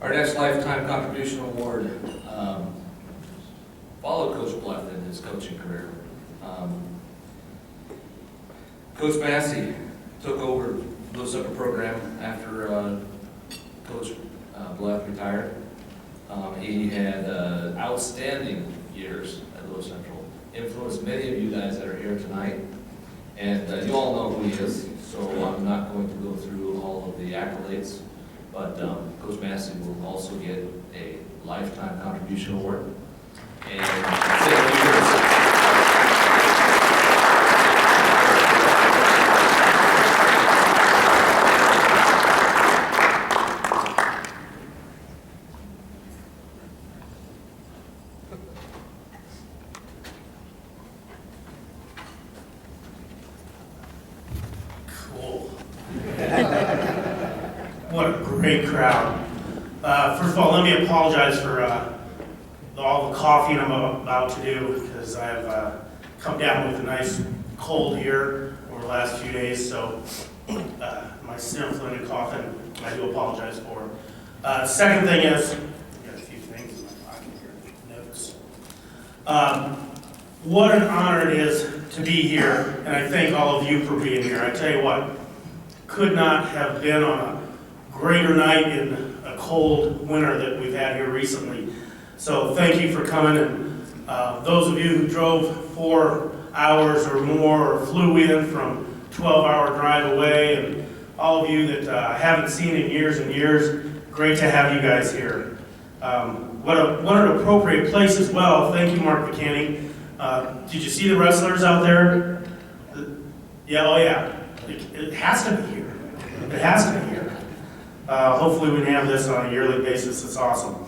Our next Lifetime Contribution Award followed Coach Bluff in his coaching career. Coach Massey took over the Supper program after Coach Bluff retired. He had outstanding years at Little Central, influenced many of you guys that are here tonight, and you all know who he is, so I'm not going to go through all of the accolades, but Coach Massey will also get a Lifetime Contribution Award. And say a few words. Cool. What a great crowd. First of all, let me apologize for all the coughing I'm about to do, because I've come down with a nice cold here over the last few days, so my sniffling and coughing, I do apologize for. Second thing is, I've got a few things in my pocket here, notes. What an honor it is to be here, and I thank all of you for being here. I tell you what, could not have been on a greater night in a cold winter that we've had here recently. So thank you for coming, and those of you who drove 4 hours or more or flew in from 12-hour drive away, and all of you that I haven't seen in years and years, great to have you guys here. What an appropriate place as well. Thank you, Mark McKinney. Did you see the wrestlers out there? Yeah, oh yeah. It has to be here. It has to be here. Hopefully we can have this on a yearly basis. It's awesome.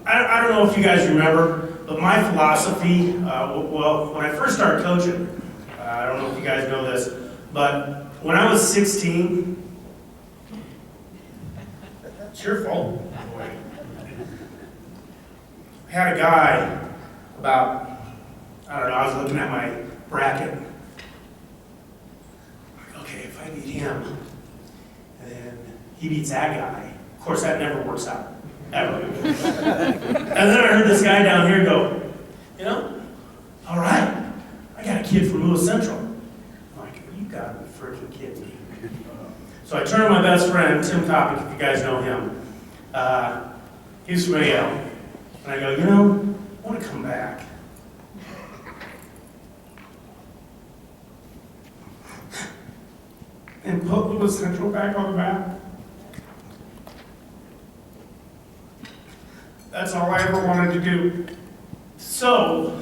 I don't know if you guys remember, but my philosophy, well, when I first started coaching, I don't know if you guys know this, but when I was 16, it's your fault. I had a guy about, I don't know, I was looking at my bracket. Okay, if I beat him, and then he beats that guy, of course that never works out, ever. And then I heard this guy down here go, you know, all right, I got a kid from Little Central. I'm like, you gotta be freaking kidding me. So I turned to my best friend, Tim Topic, if you guys know him. He's from AL. And I go, you know, I want to come back. And put Little Central back on the map. That's all I ever wanted to do. So,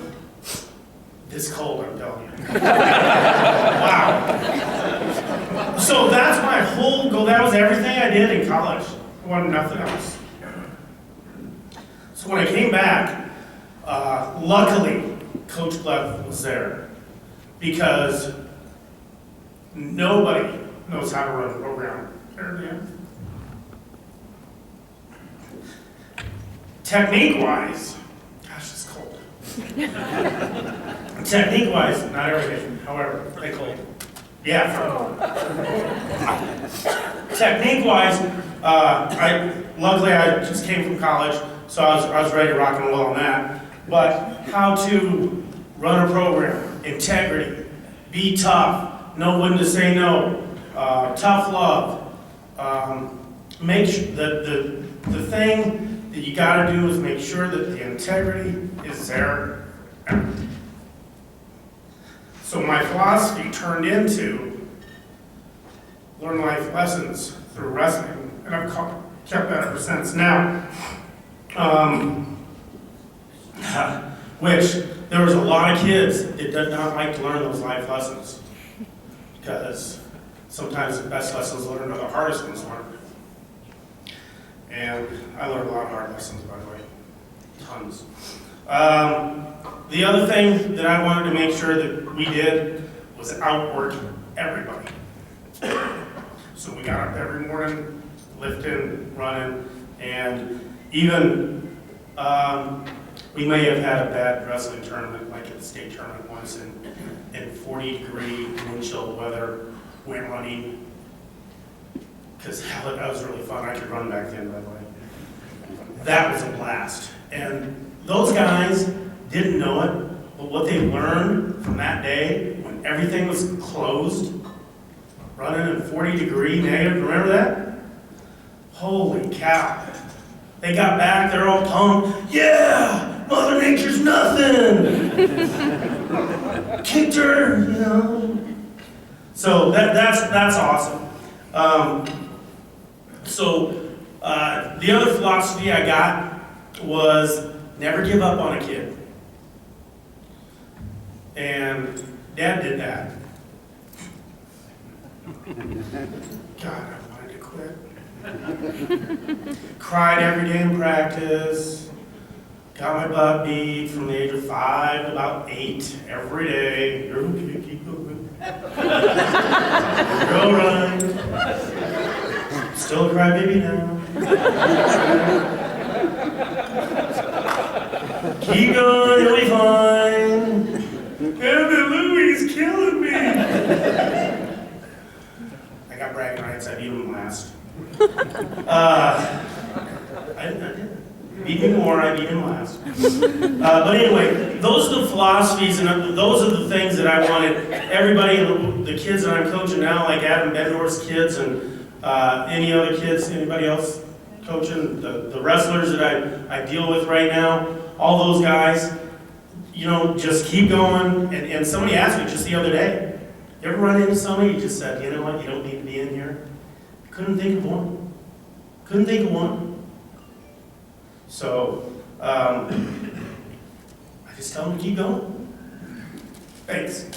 this cold, I'm telling you. Wow. So that's my whole goal. That was everything I did in college. I wanted nothing else. So when I came back, luckily, Coach Bluff was there, because nobody knows how to run a program better than him. Technique-wise, gosh, it's cold. Technique-wise, not everything, however, they cold. Yeah, technique-wise, luckily I just came from college, so I was ready to rock and roll on that. But how to run a program, integrity, be tough, know when to say no, tough love. Make sure that the thing that you got to do is make sure that the integrity is there. So my philosophy turned into learn life lessons through wrestling, and I've kept that ever since. Now, which there was a lot of kids that did not like to learn those life lessons, because sometimes the best lessons learned are the hardest ones learned. And I learned a lot of hard lessons, by the way, tons. The other thing that I wanted to make sure that we did was outwork everybody. So we got up every morning, lifting, running, and even we may have had a bad wrestling tournament, like at the state tournament once, in 40-degree wind chill weather, went running, because that was really fun. I could run back then, by the way. that was a blast. And those guys didn't know it, but what they learned from that day, when everything was closed, running in 40-degree negative, remember that? Holy cow. They got back, they're all pumped. Yeah, Mother Nature's nothing. Kicked her, you know. So that's awesome. The other philosophy I got was never give up on a kid. And Dad did that. God, I wanted to quit. Cried every day in practice. Got my butt beat from the age of 5 to about 8 every day. You're okay, keep moving. You're all right. Still a crybaby now. Keep going, you'll be fine. Evan Louie's killing me. I got bragging rights, I beat him last. I did. Beat me more, I beat him last. But anyway, those are the philosophies and those are the things that I wanted everybody, the kids that I'm coaching now, like Adam Bendorf's kids and any other kids, anybody else coaching, the wrestlers that I deal with right now, all those guys, you know, just keep going. And somebody asked me just the other day, you ever run into somebody you just said, you know what, you don't need to be in here? Couldn't think of one. Couldn't think of one. So, I just tell them to keep going. Thanks.